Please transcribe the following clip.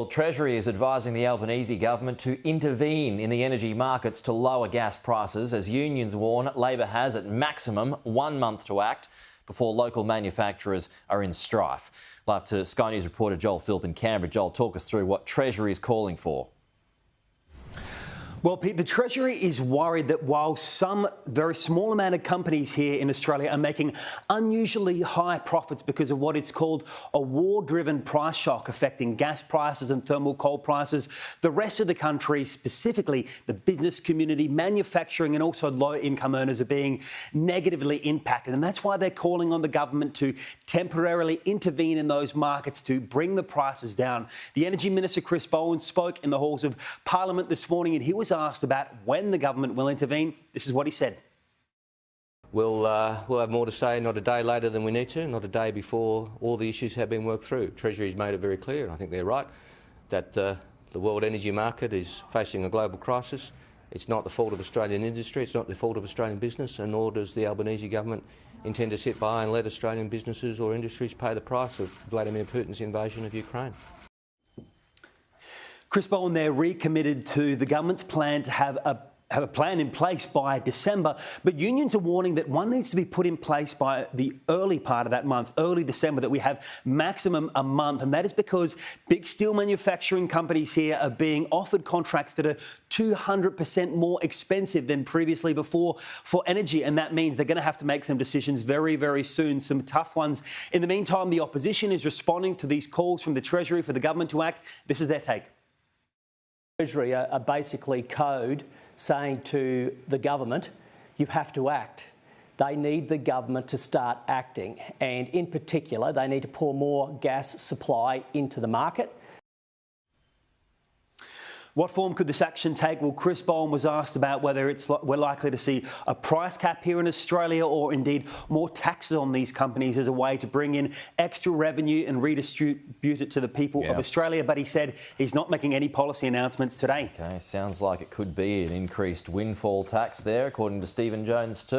Well, Treasury is advising the Albanese government to intervene in the energy markets to lower gas prices as unions warn Labor has at maximum 1 month to act before local manufacturers are in strife. Live to Sky News reporter Joel Philp in Canberra. Joel, talk us through what Treasury is calling for. Well, Pete, the Treasury is worried that while some very small amount of companies here in Australia are making unusually high profits because of what it's called a war-driven price shock affecting gas prices and thermal coal prices, the rest of the country, specifically the business community, manufacturing and also low-income earners are being negatively impacted. And that's why they're calling on the government to temporarily intervene in those markets to bring the prices down. The Energy Minister, Chris Bowen, spoke in the halls of Parliament this morning and he was asked about when the government will intervene. This is what he said. We'll have more to say not a day later than we need to, not a day before all the issues have been worked through. Treasury's made it very clear, and I think they're right, that the world energy market is facing a global crisis. It's not the fault of Australian industry, it's not the fault of Australian business, and nor does the Albanese government intend to sit by and let Australian businesses or industries pay the price of Vladimir Putin's invasion of Ukraine. Chris Bowen there recommitted to the government's plan to have a plan in place by December, but unions are warning that one needs to be put in place by the early part of that month, early December, that we have maximum a month, and that is because big steel manufacturing companies here are being offered contracts that are 200% more expensive than previously before for energy, and that means they're going to have to make some decisions very, very soon, some tough ones. In the meantime, the opposition is responding to these calls from the Treasury for the government to act. This is their take. Treasury are basically code saying to the government, you have to act. They need the government to start acting, and in particular, they need to pour more gas supply into the market. What form could this action take? Well, Chris Bowen was asked about whether we're likely to see a price cap here in Australia or indeed more taxes on these companies as a way to bring in extra revenue and redistribute it to the people of Australia. But he said he's not making any policy announcements today. Okay, sounds like it could be an increased windfall tax there, according to Stephen Jones too.